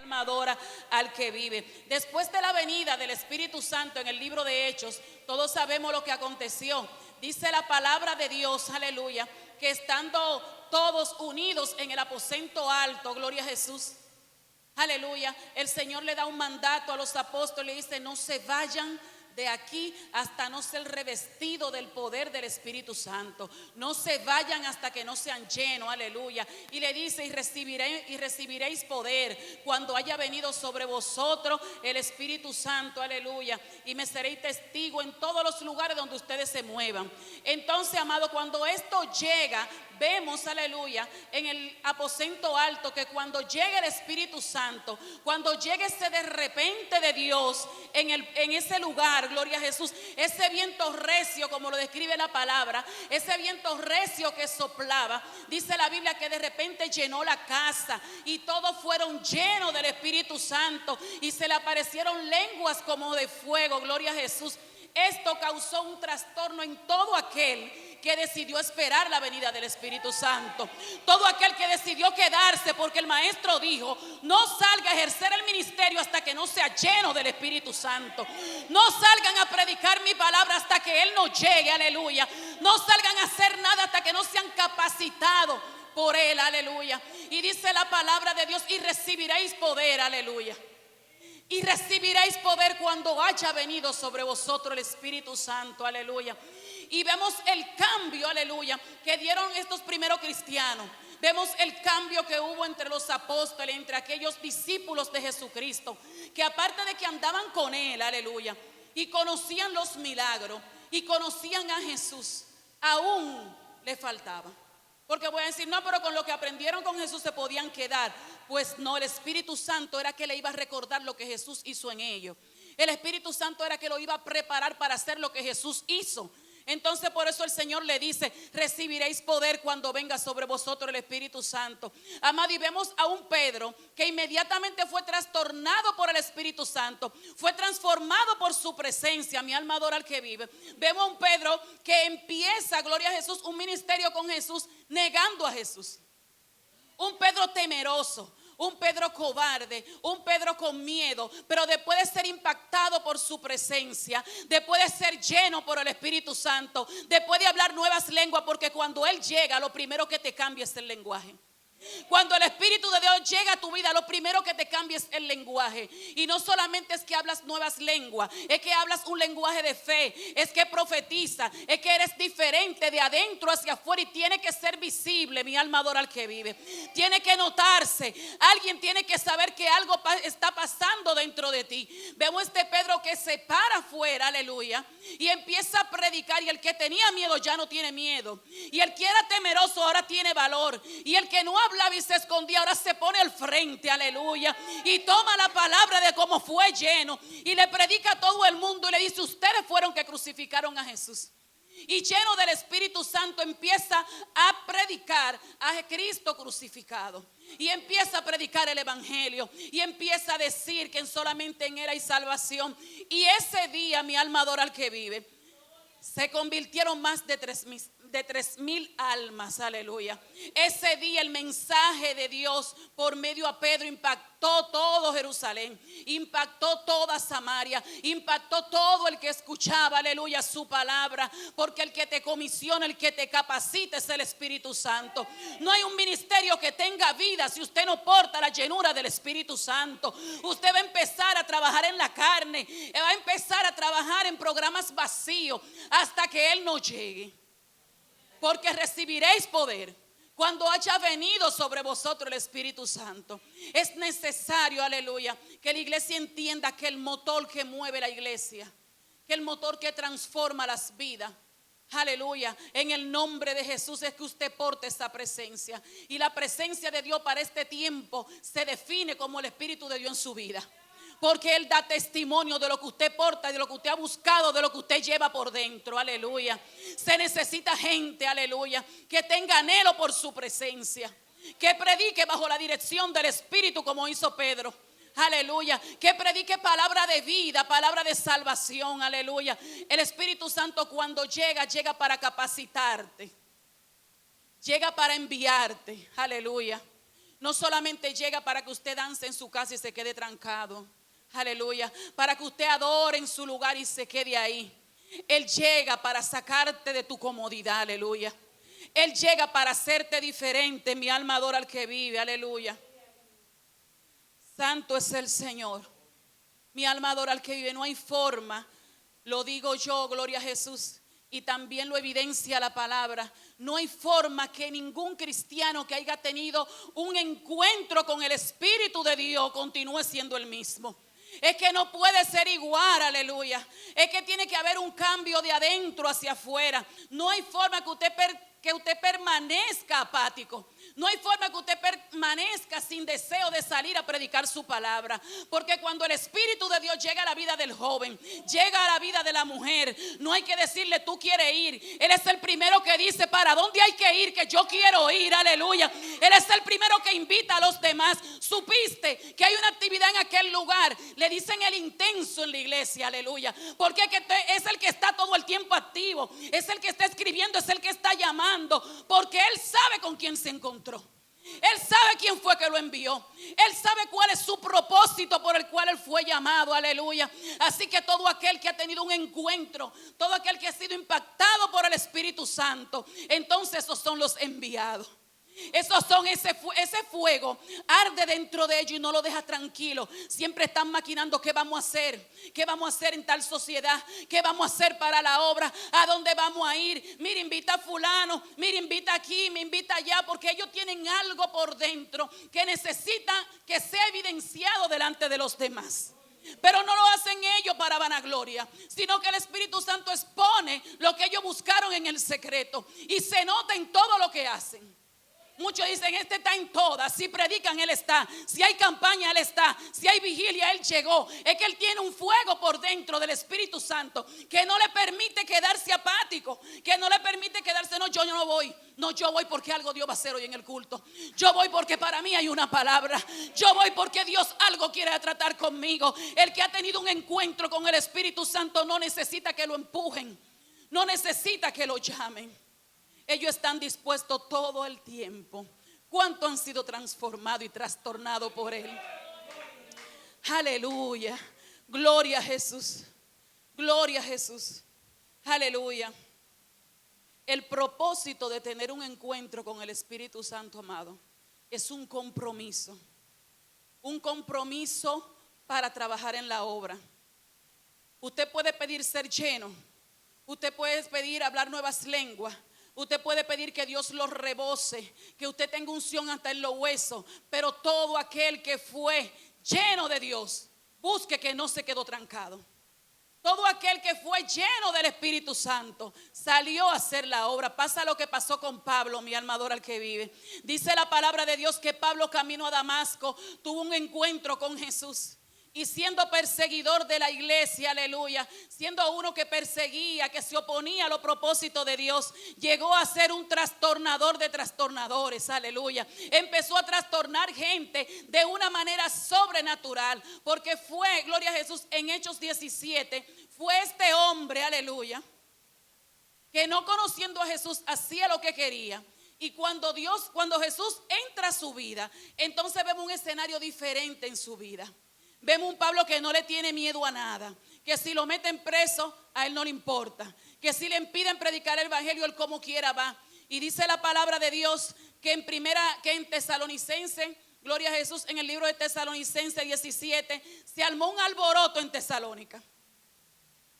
alma adora al que vive. Después de la venida del Espíritu Santo en el libro de Hechos, todos sabemos lo que aconteció. Dice la palabra de Dios, aleluya, que estando todos unidos en el aposento alto, gloria a Jesús, aleluya, el Señor le da un mandato a los apóstoles y dice: no se vayan de aquí hasta no ser revestido del poder del Espíritu Santo. No se vayan hasta que no sean llenos, aleluya. Y le dice: y recibiréis poder cuando haya venido sobre vosotros el Espíritu Santo, aleluya. Y me seréis testigo en todos los lugares donde ustedes se muevan. Entonces, amado, cuando esto llega, vemos, aleluya, en el aposento alto, que cuando llegue el Espíritu Santo, cuando llegue ese de repente de Dios en ese lugar, gloria a Jesús, ese viento recio, como lo describe la palabra, ese viento recio que soplaba, dice la Biblia que de repente llenó la casa y todos fueron llenos del Espíritu Santo y se le aparecieron lenguas como de fuego, gloria a Jesús. Esto causó un trastorno en todo aquel que decidió esperar la venida del Espíritu Santo. Todo aquel que decidió quedarse, porque el maestro dijo: no salga a ejercer el ministerio hasta que no sea lleno del Espíritu Santo. No salgan a predicar mi palabra hasta que Él no llegue, aleluya. No salgan a hacer nada hasta que no sean capacitados por Él, aleluya. Y dice la palabra de Dios: y recibiréis poder, aleluya. Y recibiréis poder cuando haya venido sobre vosotros el Espíritu Santo, aleluya. Y vemos el cambio, aleluya, que dieron estos primeros cristianos. Vemos el cambio que hubo entre los apóstoles, entre aquellos discípulos de Jesucristo, que aparte de que andaban con Él, aleluya, y conocían los milagros y conocían a Jesús, aún le faltaba. Porque voy a decir: no, pero con lo que aprendieron con Jesús se podían quedar. Pues no, el Espíritu Santo era que le iba a recordar lo que Jesús hizo en ellos. El Espíritu Santo era que lo iba a preparar para hacer lo que Jesús hizo. Entonces por eso el Señor le dice: recibiréis poder cuando venga sobre vosotros el Espíritu Santo. Amado, y vemos a un Pedro que inmediatamente fue trastornado por el Espíritu Santo, fue transformado por su presencia. Mi alma adora al que vive. Vemos a un Pedro que empieza, gloria a Jesús, un ministerio con Jesús, negando a Jesús. Un Pedro temeroso, un Pedro cobarde, un Pedro con miedo, pero después de ser impactado por su presencia, después de ser lleno por el Espíritu Santo, después de hablar nuevas lenguas, porque cuando Él llega, lo primero que te cambia es el lenguaje. Cuando el Espíritu de Dios llega a tu vida, lo primero que te cambia es el lenguaje. Y no solamente es que hablas nuevas lenguas, es que hablas un lenguaje de fe, es que profetiza, es que eres diferente de adentro hacia afuera y tiene que ser visible. Mi alma adora al que vive. Tiene que notarse. Alguien tiene que saber que algo está pasando dentro de ti. Vemos este Pedro que se para afuera, aleluya, y empieza a predicar. Y el que tenía miedo ya no tiene miedo. Y el que era temeroso ahora tiene valor. Y el que no hablaba y se escondía ahora se pone al frente, aleluya, y toma la palabra de cómo fue lleno y le predica a todo el mundo y le dice: ustedes fueron que crucificaron a Jesús. Y lleno del Espíritu Santo empieza a predicar a Cristo crucificado. Y empieza a predicar el Evangelio. Y empieza a decir que solamente en Él hay salvación. Y ese día, mi alma adora al que vive, se convirtieron más de 3,000 almas, aleluya. Ese día el mensaje de Dios por medio a Pedro impactó todo Jerusalén, impactó toda Samaria, impactó todo el que escuchaba, aleluya, su palabra. Porque el que te comisiona, el que te capacita es el Espíritu Santo. No hay un ministerio que tenga vida si usted no porta la llenura del Espíritu Santo. Usted va a empezar a trabajar en la carne, va a empezar a trabajar en programas vacíos hasta que Él no llegue. Porque recibiréis poder cuando haya venido sobre vosotros el Espíritu Santo. Es necesario, aleluya, que la iglesia entienda que el motor que mueve la iglesia, que el motor que transforma las vidas, aleluya, en el nombre de Jesús, es que usted porte esa presencia. Y la presencia de Dios para este tiempo se define como el Espíritu de Dios en su vida. Porque Él da testimonio de lo que usted porta, de lo que usted ha buscado, de lo que usted lleva por dentro, aleluya. Se necesita gente, aleluya, que tenga anhelo por su presencia, que predique bajo la dirección del Espíritu como hizo Pedro, aleluya, que predique palabra de vida, palabra de salvación, aleluya. El Espíritu Santo cuando llega para capacitarte, llega para enviarte, aleluya. no solamente llega para que usted dance en su casa y se quede trancado. Aleluya. Para que usted adore en su lugar y se quede ahí. Él llega para sacarte de tu comodidad. Aleluya. Él llega para hacerte diferente. Mi alma adora al que vive. Aleluya. Santo es el Señor. Mi alma adora al que vive. No hay forma, lo digo yo, gloria a Jesús, y también lo evidencia la palabra. No hay forma que ningún cristiano que haya tenido un encuentro con el Espíritu de Dios continúe siendo el mismo. Es que no puede ser igual, aleluya. Es que tiene que haber un cambio de adentro hacia afuera. No hay forma que usted permanezca apático. No hay forma que usted permanezca sin deseo de salir a predicar su palabra. Porque cuando el Espíritu de Dios llega a la vida del joven, llega a la vida de la mujer, no hay que decirle tú quieres ir. Él es el primero que dice para dónde hay que ir, que yo quiero ir, aleluya. Él es el primero que invita a los demás. Supiste que hay una actividad en aquel lugar. Le dicen el intenso en la iglesia, aleluya. Porque es el que está todo el tiempo activo. Es el que está escribiendo, es el que está llamando. Porque él sabe con quién se encontró. Él sabe quién fue que lo envió. Él sabe cuál es su propósito por el cual él fue llamado, aleluya. Así que todo aquel que ha tenido un encuentro, todo aquel que ha sido impactado por el Espíritu Santo, entonces esos son los enviados. Esos son ese fuego arde dentro de ellos y no lo deja tranquilo. Siempre están maquinando qué vamos a hacer en tal sociedad, qué vamos a hacer para la obra, a dónde vamos a ir. Mira, invita a fulano, mira, invita aquí, me invita allá, porque ellos tienen algo por dentro que necesita que sea evidenciado delante de los demás. Pero no lo hacen ellos para vanagloria, sino que el Espíritu Santo expone lo que ellos buscaron en el secreto y se nota en todo lo que hacen. Muchos dicen, este está en todas. Si predican, él está. Si hay campaña, él está. Si hay vigilia, él llegó. Es que él tiene un fuego por dentro del Espíritu Santo que no le permite quedarse apático, que no le permite quedarse, no, yo no voy. No, yo voy porque algo Dios va a hacer hoy en el culto. Yo voy porque para mí hay una palabra. Yo voy porque Dios algo quiere tratar conmigo. El que ha tenido un encuentro con el Espíritu Santo no necesita que lo empujen, no necesita que lo llamen. Ellos están dispuestos todo el tiempo. ¿Cuánto han sido transformados y trastornados por él? Aleluya. Gloria a Jesús. Gloria a Jesús. Aleluya. El propósito de tener un encuentro con el Espíritu Santo, amado, es un compromiso. Un compromiso para trabajar en la obra. Usted puede pedir ser lleno. Usted puede pedir hablar nuevas lenguas. Usted puede pedir que Dios lo rebose, que usted tenga unción hasta en los huesos. Pero todo aquel que fue lleno de Dios, busque que no se quedó trancado. Todo aquel que fue lleno del Espíritu Santo salió a hacer la obra. Pasa lo que pasó con Pablo, mi alma adora al que vive. Dice la palabra de Dios que Pablo camino a Damasco tuvo un encuentro con Jesús. Y siendo perseguidor de la iglesia, aleluya, siendo uno que perseguía, que se oponía a los propósitos de Dios, llegó a ser un trastornador de trastornadores, aleluya. Empezó a trastornar gente de una manera sobrenatural, porque fue, gloria a Jesús, en Hechos 17, fue este hombre, aleluya, que no conociendo a Jesús hacía lo que quería. Y cuando Jesús entra a su vida, entonces vemos un escenario diferente en su vida. Vemos un Pablo que no le tiene miedo a nada, que si lo meten preso a él no le importa, que si le impiden predicar el evangelio él como quiera va. Y dice la palabra de Dios que en Tesalonicense, gloria a Jesús, en el libro de Tesalonicense 17 se armó un alboroto en Tesalónica,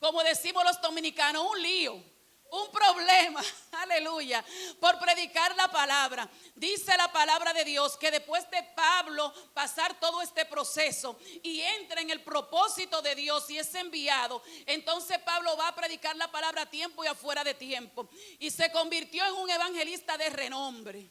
como decimos los dominicanos, un lío, un problema, aleluya, por predicar la palabra. Dice la palabra de Dios que después de Pablo pasar todo este proceso y entra en el propósito de Dios y es enviado, entonces Pablo va a predicar la palabra a tiempo y afuera de tiempo. Y se convirtió en un evangelista de renombre.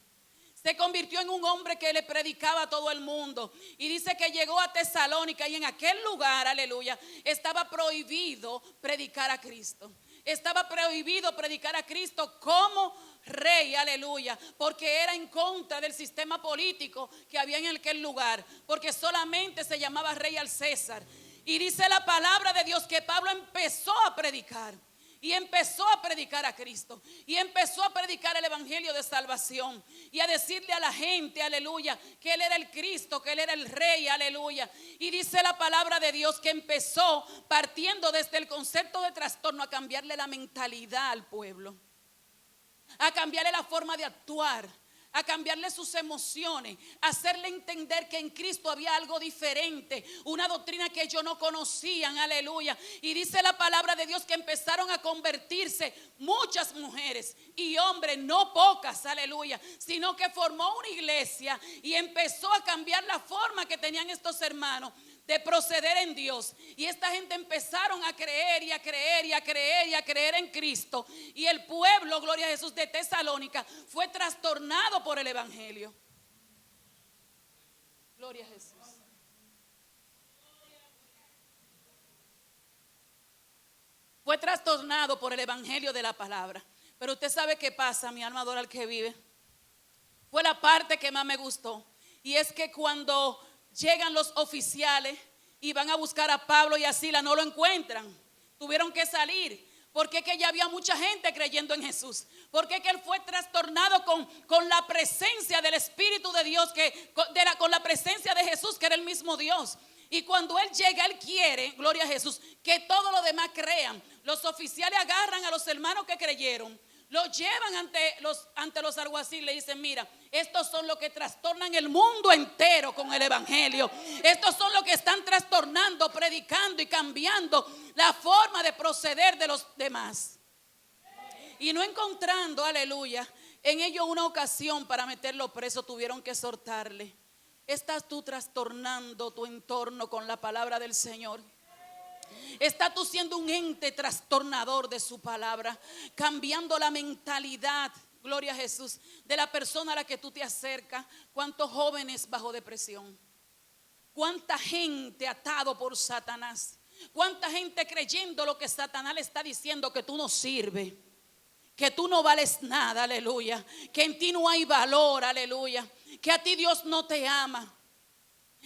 Se convirtió en un hombre que le predicaba a todo el mundo. Y dice que llegó a Tesalónica y en aquel lugar, aleluya, estaba prohibido predicar a Cristo. Estaba prohibido predicar a Cristo como rey, aleluya, porque era en contra del sistema político que había en aquel lugar, porque solamente se llamaba rey al César. Y dice la palabra de Dios que Pablo empezó a predicar. Y empezó a predicar a Cristo. Y empezó a predicar el evangelio de salvación. Y a decirle a la gente, aleluya, que Él era el Cristo, que Él era el Rey, aleluya. Y dice la palabra de Dios que empezó partiendo desde el concepto de trastorno a cambiarle la mentalidad al pueblo. A cambiarle la forma de actuar. A cambiarle sus emociones, a hacerle entender que en Cristo había algo diferente, una doctrina que ellos no conocían, aleluya. Y dice la palabra de Dios que empezaron a convertirse muchas mujeres y hombres, no pocas, aleluya, sino que formó una iglesia y empezó a cambiar la forma que tenían estos hermanos de proceder en Dios. Y esta gente empezaron a creer y a creer y a creer y a creer en Cristo. Y el pueblo, gloria a Jesús, de Tesalónica fue trastornado por el evangelio. Gloria a Jesús. Fue trastornado por el evangelio de la palabra. Pero usted sabe qué pasa, mi alma adora al que vive. Fue la parte que más me gustó. Y es que cuando llegan los oficiales y van a buscar a Pablo y a Silas, no lo encuentran. Tuvieron que salir. Porque es que ya había mucha gente creyendo en Jesús. Porque es que él fue trastornado con la presencia del Espíritu de Dios, con la presencia de Jesús, que era el mismo Dios. Y cuando él llega, él quiere, gloria a Jesús, que todos los demás crean. Los oficiales agarran a los hermanos que creyeron, los llevan ante los alguaciles y le dicen: mira, estos son los que trastornan el mundo entero con el evangelio. Estos son los que están trastornando, predicando y cambiando la forma de proceder de los demás. Y no encontrando, aleluya, en ellos una ocasión para meterlo preso, tuvieron que exhortarle: ¿estás tú trastornando tu entorno con la palabra del Señor? ¿Estás tú siendo un ente trastornador de su palabra, cambiando la mentalidad, gloria a Jesús, de la persona a la que tú te acercas? ¿Cuántos jóvenes bajo depresión? ¿Cuánta gente atado por Satanás? ¿Cuánta gente creyendo lo que Satanás le está diciendo, que tú no sirves, que tú no vales nada, aleluya, que en ti no hay valor, aleluya, que a ti Dios no te ama?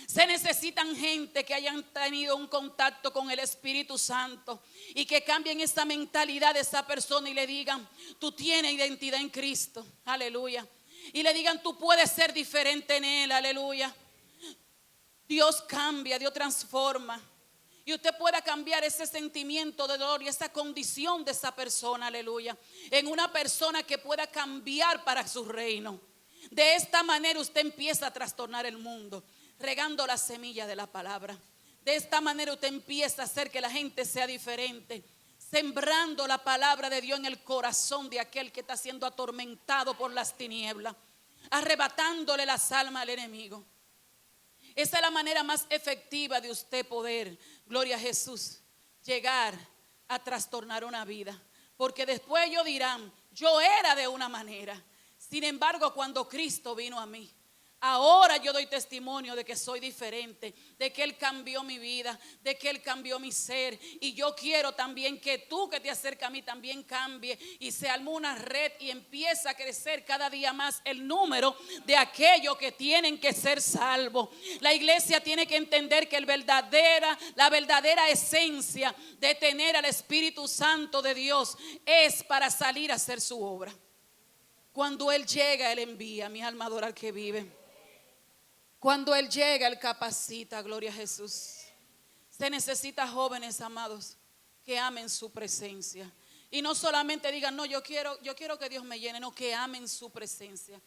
Se necesitan gente que hayan tenido un contacto con el Espíritu Santo y que cambien esa mentalidad de esa persona y le digan: tú tienes identidad en Cristo, aleluya. Y le digan: tú puedes ser diferente en Él, aleluya. Dios cambia, Dios transforma. Y usted pueda cambiar ese sentimiento de dolor y esa condición de esa persona, aleluya, en una persona que pueda cambiar para su reino. De esta manera usted empieza a trastornar el mundo, regando la semilla de la palabra. De esta manera usted empieza a hacer que la gente sea diferente, sembrando la palabra de Dios en el corazón de aquel que está siendo atormentado por las tinieblas, arrebatándole las almas al enemigo. Esa es la manera más efectiva de usted poder, gloria a Jesús, llegar a trastornar una vida. Porque después ellos dirán: yo era de una manera, sin embargo cuando Cristo vino a mí, ahora yo doy testimonio de que soy diferente, de que Él cambió mi vida, de que Él cambió mi ser. Y yo quiero también que tú que te acercas a mí también cambie y se arme una red y empieza a crecer cada día más el número de aquellos que tienen que ser salvos. La iglesia tiene que entender que la verdadera esencia de tener al Espíritu Santo de Dios es para salir a hacer su obra. Cuando Él llega, Él envía. Mi alma adora al que vive. Cuando Él llega, Él capacita, gloria a Jesús. Se necesita jóvenes, amados, que amen su presencia. Y no solamente digan: no, yo quiero que Dios me llene. No, que amen su presencia.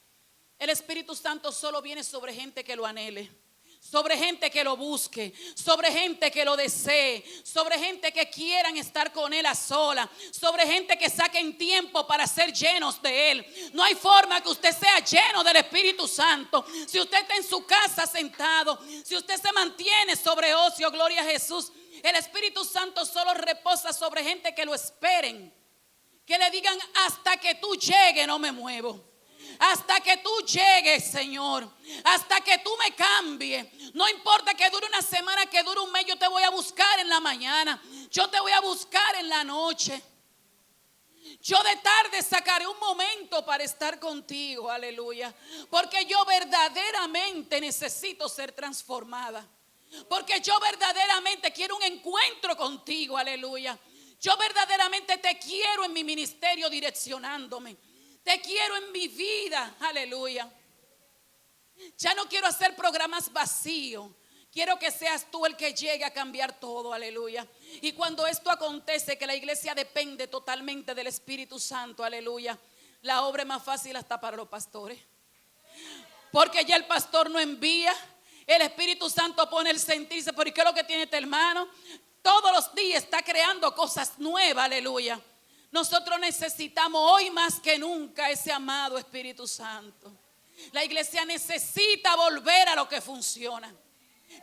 El Espíritu Santo solo viene sobre gente que lo anhele, sobre gente que lo busque, sobre gente que lo desee, sobre gente que quieran estar con Él a sola, sobre gente que saquen tiempo para ser llenos de Él. No hay forma que usted sea lleno del Espíritu Santo si usted está en su casa sentado, si usted se mantiene sobre ocio, gloria a Jesús. El Espíritu Santo solo reposa sobre gente que lo esperen, que le digan: hasta que tú llegues no me muevo. Hasta que tú llegues, Señor, hasta que tú me cambies. No importa que dure una semana, que dure un mes, yo te voy a buscar en la mañana, yo te voy a buscar en la noche. Yo de tarde sacaré un momento para estar contigo, aleluya, porque yo verdaderamente necesito ser transformada, porque yo verdaderamente quiero un encuentro contigo, aleluya. Yo verdaderamente te quiero en mi ministerio direccionándome. Te quiero en mi vida, aleluya. Ya no quiero hacer programas vacíos. Quiero que seas tú el que llegue a cambiar todo, aleluya. Y cuando esto acontece, que la iglesia depende totalmente del Espíritu Santo, aleluya, la obra es más fácil hasta para los pastores. Porque ya el pastor no envía, el Espíritu Santo pone el sentirse. ¿Por qué es lo que tiene este hermano? Todos los días está creando cosas nuevas, aleluya. Nosotros necesitamos hoy más que nunca ese amado Espíritu Santo. La iglesia necesita volver a lo que funciona.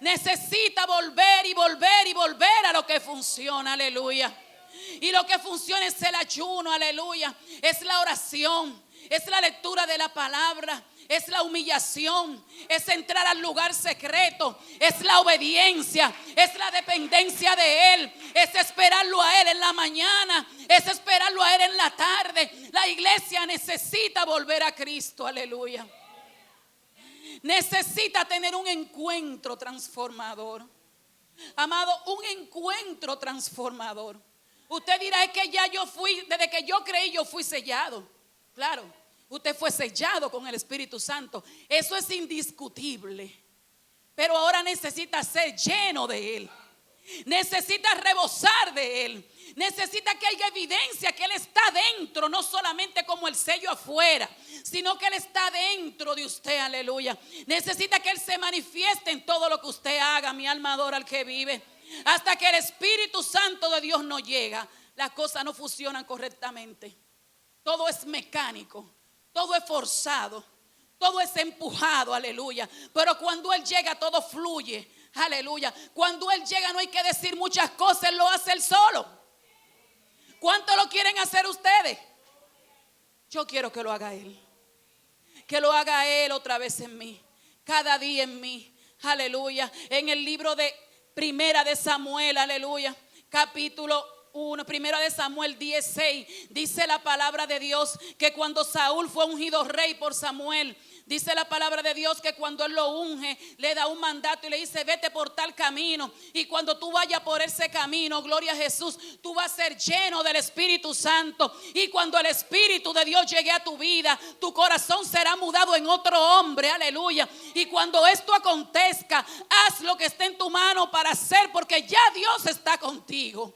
Necesita volver y volver y volver a lo que funciona, aleluya. Y lo que funciona es el ayuno, aleluya. Es la oración, es la lectura de la palabra, es la humillación, es entrar al lugar secreto, es la obediencia, es la dependencia de Él, es esperarlo a Él en la mañana, es esperarlo a Él en la tarde. La iglesia necesita volver a Cristo, aleluya. Necesita tener un encuentro transformador. Amado, un encuentro transformador. Usted dirá, es que ya yo fui, desde que yo creí yo fui sellado. Claro, usted fue sellado con el Espíritu Santo. Eso es indiscutible. Pero ahora necesita ser lleno de Él. Necesita rebosar de Él. Necesita que haya evidencia que Él está dentro, no solamente como el sello afuera, sino que Él está dentro de usted, aleluya. Necesita que Él se manifieste en todo lo que usted haga. Mi alma adora al que vive. Hasta que el Espíritu Santo de Dios no llega, las cosas no funcionan correctamente. Todo es mecánico, todo es forzado, todo es empujado, aleluya. Pero cuando Él llega todo fluye, aleluya. Cuando Él llega no hay que decir muchas cosas, Él lo hace Él solo. ¿Cuánto lo quieren hacer ustedes? Yo quiero que lo haga Él. Que lo haga Él otra vez en mí, cada día en mí, aleluya. En el libro de Primera de Samuel, aleluya, capítulo 1, Primera de Samuel 16, dice la palabra de Dios que cuando Saúl fue ungido rey por Samuel, dice la palabra de Dios que cuando él lo unge, le da un mandato y le dice, vete por tal camino. Y cuando tú vayas por ese camino, gloria a Jesús, tú vas a ser lleno del Espíritu Santo. Y cuando el Espíritu de Dios llegue a tu vida, tu corazón será mudado en otro hombre, aleluya. Y cuando esto acontezca, haz lo que esté en tu mano para hacer, porque ya Dios está contigo.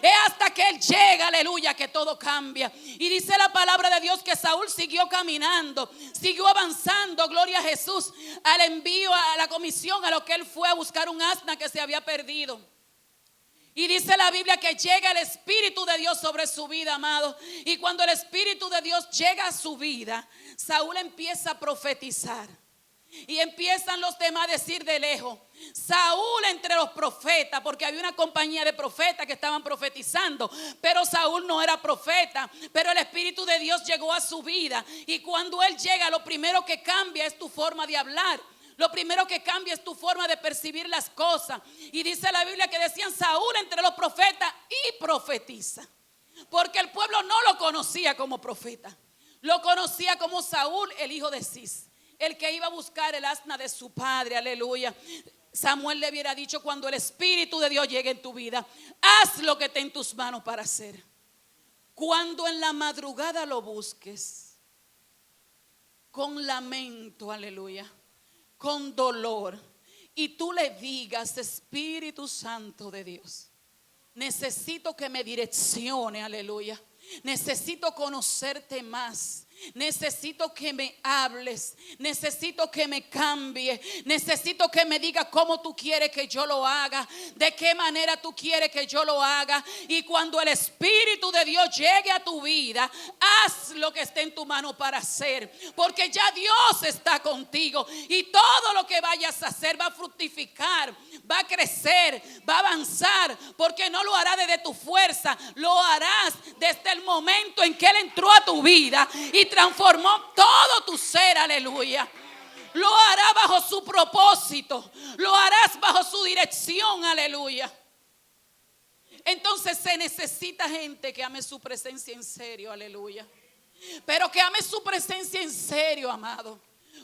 Es hasta que Él llega, aleluya, que todo cambia. Y dice la palabra de Dios que Saúl siguió caminando, siguió avanzando, gloria a Jesús, al envío, a la comisión, a lo que él fue a buscar un asna que se había perdido. Y dice la Biblia que llega el Espíritu de Dios sobre su vida, amado. Y cuando el Espíritu de Dios llega a su vida, Saúl empieza a profetizar. Y empiezan los demás a decir de lejos, Saúl entre los profetas, porque había una compañía de profetas que estaban profetizando, pero Saúl no era profeta. Pero el Espíritu de Dios llegó a su vida, y cuando Él llega, lo primero que cambia es tu forma de hablar. Lo primero que cambia es tu forma de percibir las cosas. Y dice la Biblia que decían, Saúl entre los profetas y profetiza, porque el pueblo no lo conocía como profeta, lo conocía como Saúl, el hijo de Cis, el que iba a buscar el asna de su padre, aleluya. Samuel le hubiera dicho, cuando el Espíritu de Dios llegue en tu vida, haz lo que esté en tus manos para hacer. Cuando en la madrugada lo busques, con lamento, aleluya, con dolor, y tú le digas, Espíritu Santo de Dios, necesito que me direccione, aleluya. Necesito conocerte más. Necesito que me hables. Necesito que me cambie. Necesito que me diga cómo tú quieres que yo lo haga, de qué manera tú quieres que yo lo haga. Y cuando el Espíritu de Dios llegue a tu vida, haz lo que esté en tu mano para hacer, porque ya Dios está contigo. Y todo lo que vayas a hacer va a fructificar, va a crecer, va a avanzar, porque no lo harás desde tu fuerza, lo harás desde el momento en que Él entró a tu vida y transformó todo tu ser, aleluya. Lo hará bajo su propósito, lo harás bajo su dirección, aleluya. Entonces se necesita gente que ame su presencia en serio, aleluya. Pero que ame su presencia en serio, amado,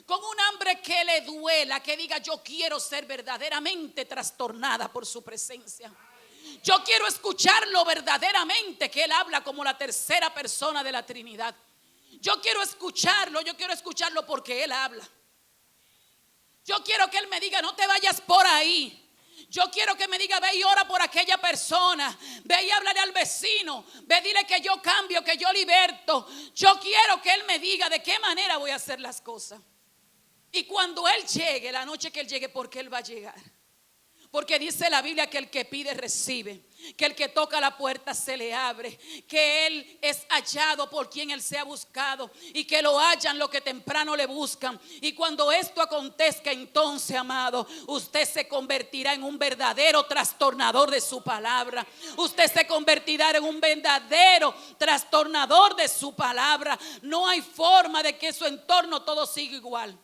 con un hambre que le duela, que diga, yo quiero ser verdaderamente trastornada por su presencia. Yo quiero escucharlo verdaderamente, que Él habla como la tercera persona de la Trinidad. Yo quiero escucharlo porque Él habla. Yo quiero que Él me diga, no te vayas por ahí. Yo quiero que me diga, ve y ora por aquella persona. Ve y háblale al vecino. Ve, dile que yo cambio, que yo liberto. Yo quiero que Él me diga de qué manera voy a hacer las cosas. Y cuando Él llegue, la noche que Él llegue, porque Él va a llegar. Porque dice la Biblia que el que pide recibe, que el que toca la puerta se le abre, que Él es hallado por quien Él sea buscado y que lo hallan lo que temprano le buscan. Y cuando esto acontezca, entonces, amado, usted se convertirá en un verdadero trastornador de su palabra. Usted se convertirá en un verdadero trastornador de su palabra. No hay forma de que su entorno todo siga igual.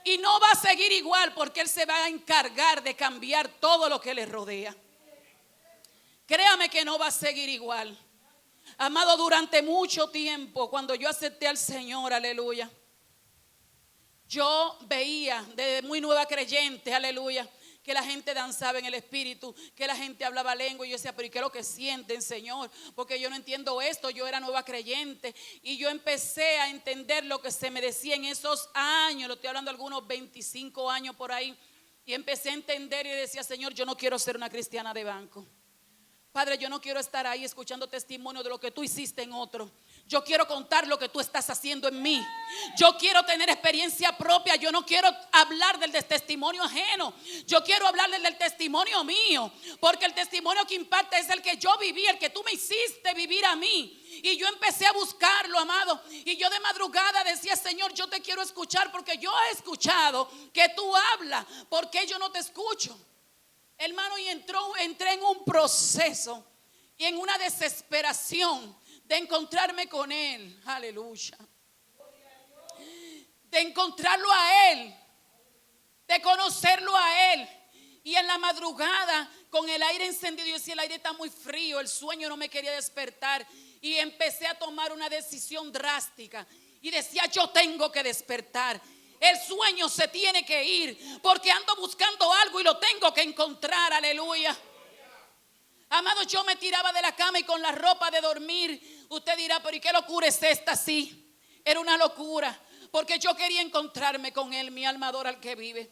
Y no va a seguir igual, porque Él se va a encargar de cambiar todo lo que le rodea. Créame que no va a seguir igual. Amado, durante mucho tiempo, cuando yo acepté al Señor, aleluya, yo veía desde muy nueva creyente, aleluya, que la gente danzaba en el espíritu, que la gente hablaba lengua. Y yo decía, pero ¿y qué es lo que sienten, Señor? Porque yo no entiendo esto. Yo era nueva creyente y yo empecé a entender lo que se me decía en esos años. Lo estoy hablando de algunos 25 años por ahí. Y empecé a entender y decía, Señor, yo no quiero ser una cristiana de banco. Padre, yo no quiero estar ahí escuchando testimonio de lo que tú hiciste en otro. Yo quiero contar lo que tú estás haciendo en mí. Yo quiero tener experiencia propia. Yo no quiero hablar del testimonio ajeno. Yo quiero hablarle del testimonio mío. Porque el testimonio que impacta es el que yo viví, el que tú me hiciste vivir a mí. Y yo empecé a buscarlo, amado. Y yo de madrugada decía, Señor, yo te quiero escuchar porque yo he escuchado que tú hablas. ¿Por qué yo no te escucho? Hermano, y entré en un proceso y en una desesperación de encontrarme con Él, aleluya, de encontrarlo a Él, de conocerlo a Él. Y en la madrugada, con el aire encendido, yo decía, el aire está muy frío, el sueño no me quería despertar. Y empecé a tomar una decisión drástica y decía, yo tengo que despertar. El sueño se tiene que ir, porque ando buscando algo y lo tengo que encontrar, aleluya. Amado, yo me tiraba de la cama y con la ropa de dormir. Usted dirá, pero ¿y qué locura es esta? Sí, era una locura, porque yo quería encontrarme con Él, mi alma adora al que vive.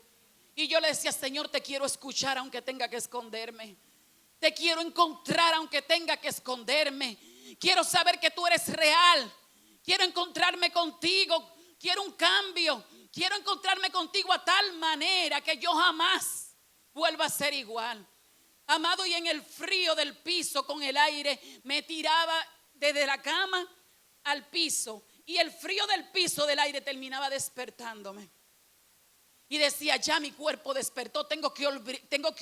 Y yo le decía, Señor, te quiero escuchar aunque tenga que esconderme. Te quiero encontrar aunque tenga que esconderme. Quiero saber que tú eres real. Quiero encontrarme contigo. Quiero un cambio. Quiero encontrarme contigo a tal manera que yo jamás vuelva a ser igual. Amado, y en el frío del piso con el aire me tiraba desde la cama al piso. Y el frío del piso del aire terminaba despertándome. Y decía, ya mi cuerpo despertó, tengo que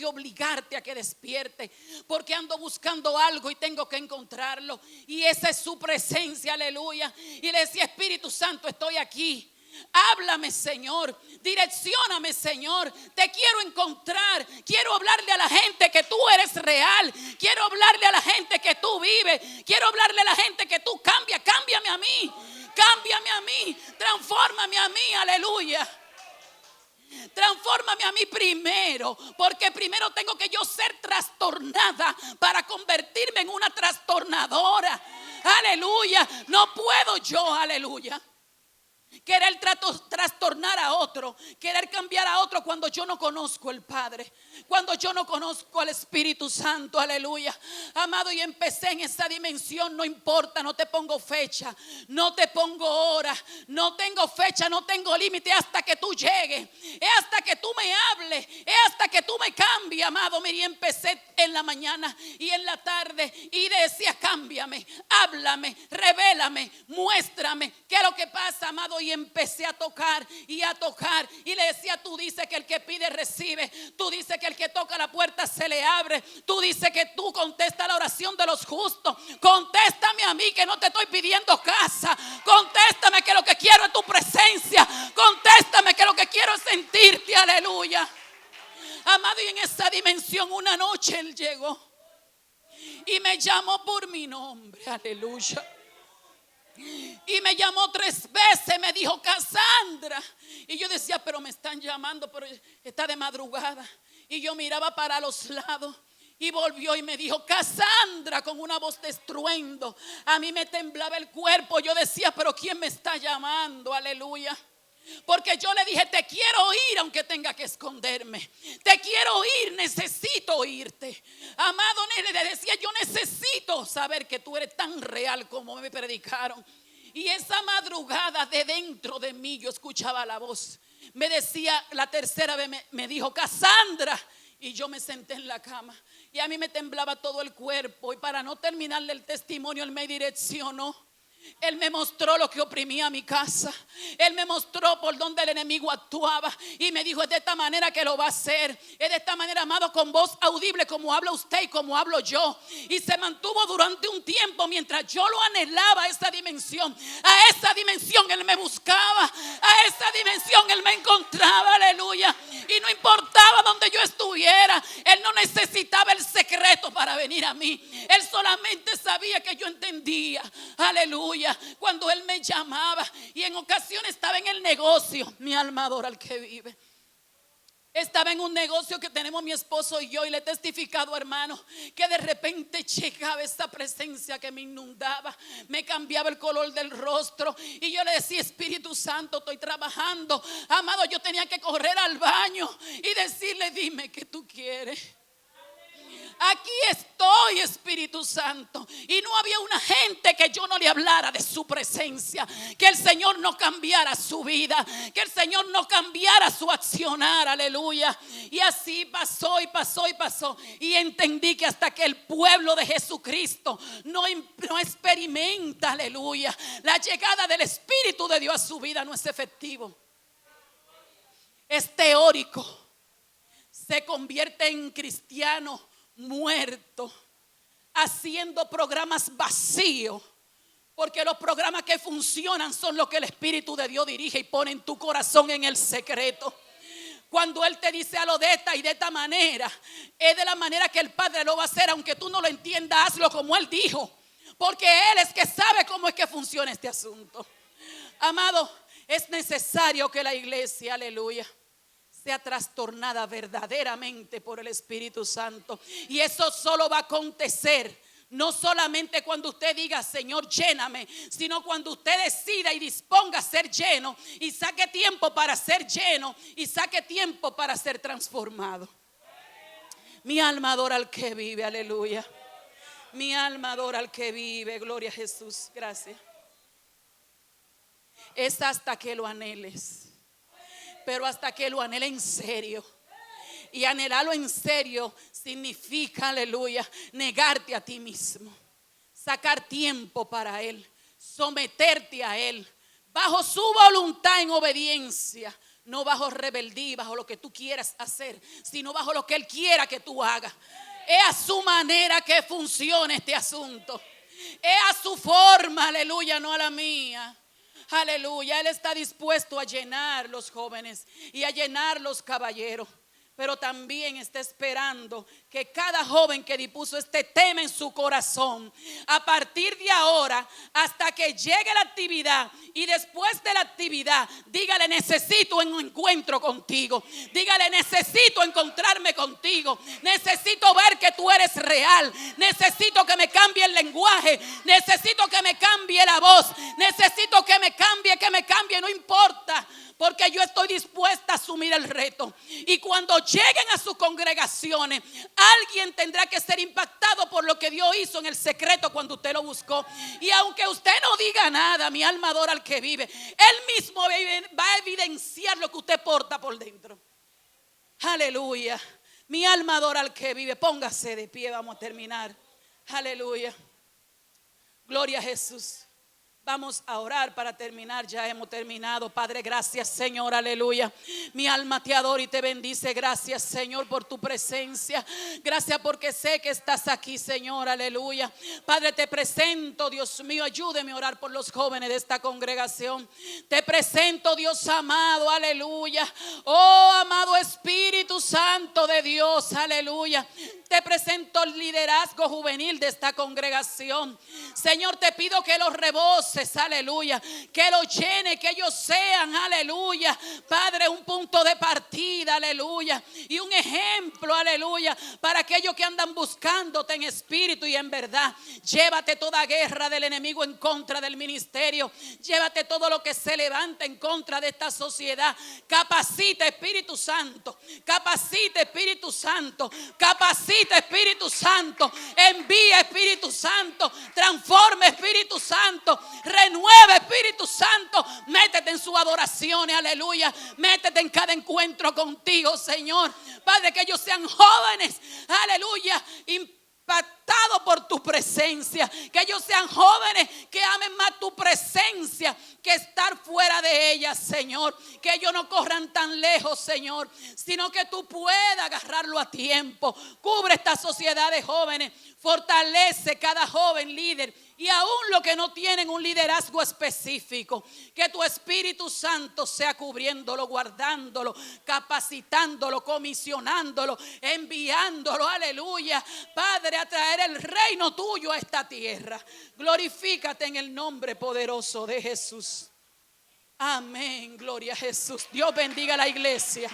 obligarte a que despierte, porque ando buscando algo y tengo que encontrarlo. Y esa es su presencia, aleluya. Y le decía, Espíritu Santo, estoy aquí. Háblame, Señor, direccióname, Señor. Te quiero encontrar. Quiero hablarle a la gente que tú eres real. Quiero hablarle a la gente que tú vives. Quiero hablarle a la gente que tú cambias. Cámbiame a mí. Cámbiame a mí. Transfórmame a mí, aleluya. Transfórmame a mí primero, porque primero tengo que yo ser trastornada para convertirme en una trastornadora. Aleluya. No puedo yo, aleluya, querer trastornar a otro, querer cambiar a otro cuando yo no conozco el Padre, cuando yo no conozco al Espíritu Santo, aleluya. Amado, y empecé en esa dimensión. No importa, no te pongo fecha, no te pongo hora, no tengo fecha, no tengo límite hasta que tú llegues, es hasta que tú me hables, es hasta que tú me cambies, amado. Mira, y empecé en la mañana y en la tarde y decía, cámbiame, háblame, revélame, muéstrame qué es lo que pasa, amado. Y empecé a tocar y a tocar y le decía, tú dices que el que pide recibe, tú dices que el que toca la puerta se le abre, tú dices que tú contestas la oración de los justos. Contéstame a mí, que no te estoy pidiendo casa. Contéstame, que lo que quiero es tu presencia. Contéstame, que lo que quiero es sentirte, aleluya. Amado, y en esa dimensión una noche Él llegó y me llamó por mi nombre, aleluya. Y me llamó 3 veces, me dijo, Cassandra. Y yo decía, pero me están llamando, pero está de madrugada. Y yo miraba para los lados Y volvió y me dijo: Casandra, con una voz de estruendo. A mí me temblaba el cuerpo. Yo decía: pero ¿quién me está llamando? Aleluya. Porque yo le dije: te quiero oír aunque tenga que esconderme. Te quiero oír, necesito oírte. Amado, le decía: yo necesito saber que tú eres tan real como me predicaron. Y esa madrugada, de dentro de mí, yo escuchaba la voz. Me decía, la tercera vez me dijo: Casandra. Y yo me senté en la cama y a mí me temblaba todo el cuerpo. Y para no terminarle el testimonio, él me direccionó. Él me mostró lo que oprimía mi casa. Él me mostró por donde el enemigo actuaba. Y me dijo: es de esta manera que lo va a hacer. Es de esta manera, amado, con voz audible, como habla usted y como hablo yo. Y se mantuvo durante un tiempo mientras yo lo anhelaba, a esa dimensión. A esa dimensión él me buscaba. A esa dimensión él me encontraba. Aleluya. Y no importaba donde yo estuviera, él no necesitaba el secreto para venir a mí. Él solamente sabía que yo entendía. Aleluya. Cuando él me llamaba, y en ocasiones estaba en el negocio. Mi alma adora al que vive. Estaba en un negocio que tenemos mi esposo y yo, y le he testificado, hermano, que de repente llegaba esa presencia que me inundaba, me cambiaba el color del rostro, y yo le decía: Espíritu Santo, estoy trabajando. Amado, yo tenía que correr al baño y decirle: dime qué tú quieres. Aquí estoy, Espíritu Santo. Y no había una gente que yo no le hablara de su presencia, que el Señor no cambiara su vida, que el Señor no cambiara su accionar. Aleluya. Y así pasó y pasó y pasó. Y entendí que hasta que el pueblo de Jesucristo no experimenta, aleluya, la llegada del Espíritu de Dios a su vida, no es efectivo. Es teórico. Se convierte en cristiano muerto, haciendo programas vacíos. Porque los programas que funcionan son los que el Espíritu de Dios dirige y pone en tu corazón en el secreto. Cuando Él te dice: hazlo de esta y de esta manera, es de la manera que el Padre lo va a hacer. Aunque tú no lo entiendas, hazlo como Él dijo, porque Él es que sabe cómo es que funciona este asunto. Amado, es necesario que la iglesia, aleluya, sea trastornada verdaderamente por el Espíritu Santo. Y eso solo va a acontecer no solamente cuando usted diga: Señor, lléname, sino cuando usted decida y disponga a ser lleno, y saque tiempo para ser lleno, y saque tiempo para ser transformado. Mi alma adora al que vive, aleluya. Mi alma adora al que vive, gloria a Jesús, gracias. Es hasta que lo anheles. Pero hasta que lo anhele en serio. Y anhelarlo en serio significa, aleluya, negarte a ti mismo, sacar tiempo para Él, someterte a Él, bajo su voluntad en obediencia, no bajo rebeldía, bajo lo que tú quieras hacer, sino bajo lo que Él quiera que tú hagas. Es a su manera que funciona este asunto. Es a su forma, aleluya, no a la mía. Aleluya, Él está dispuesto a llenar los jóvenes y a llenar los caballeros. Pero también está esperando que cada joven que dispuso este tema en su corazón, a partir de ahora hasta que llegue la actividad, y después de la actividad, dígale: necesito un encuentro contigo. Dígale: necesito encontrarme contigo. Necesito ver que tú eres real. Necesito que me cambie el lenguaje. Necesito que me cambie la voz. Necesito que me cambie, no importa. Porque yo estoy dispuesta a asumir el reto. Y cuando lleguen a sus congregaciones, alguien tendrá que ser impactado por lo que Dios hizo en el secreto cuando usted lo buscó. Y aunque usted no diga nada, mi alma adora al que vive. Él mismo va a evidenciar lo que usted porta por dentro. Aleluya. Mi alma adora al que vive. Póngase de pie, vamos a terminar. Aleluya. Gloria a Jesús. Vamos a orar para terminar, ya hemos terminado. Padre, gracias, Señor, aleluya. Mi alma te adora y te bendice. Gracias, Señor, por tu presencia. Gracias porque sé que estás aquí, Señor, aleluya. Padre, te presento, Dios mío, ayúdeme a orar por los jóvenes de esta congregación. Te presento, Dios amado, aleluya. Oh, amado Espíritu Santo de Dios, aleluya. Te presento el liderazgo juvenil de esta congregación. Señor, te pido que los reboses, aleluya, que los llene, que ellos sean, aleluya, Padre, un punto de partida, aleluya, y un ejemplo, aleluya, para aquellos que andan buscándote en espíritu y en verdad. Llévate toda guerra del enemigo en contra del ministerio. Llévate todo lo que se levanta en contra de esta sociedad. Capacita, Espíritu Santo. Capacita, Espíritu Santo. Capacita, Espíritu Santo. Envía, Espíritu Santo. Transforma, Espíritu Santo. Renueva, Espíritu Santo. Métete en sus adoraciones, aleluya. Métete en cada encuentro contigo, Señor. Padre, que ellos sean jóvenes, aleluya, impactados por tu presencia. Que ellos sean jóvenes que amen más tu presencia que estar fuera de ella, Señor. Que ellos no corran tan lejos, Señor, sino que tú puedas agarrarlo a tiempo. Cubre esta sociedad de jóvenes. Fortalece cada joven líder. Y aún los que no tienen un liderazgo específico, que tu Espíritu Santo sea cubriéndolo, guardándolo, capacitándolo, comisionándolo, enviándolo, aleluya, Padre, a traer el reino tuyo a esta tierra. Glorifícate en el nombre poderoso de Jesús. Amén, gloria a Jesús. Dios bendiga a la iglesia.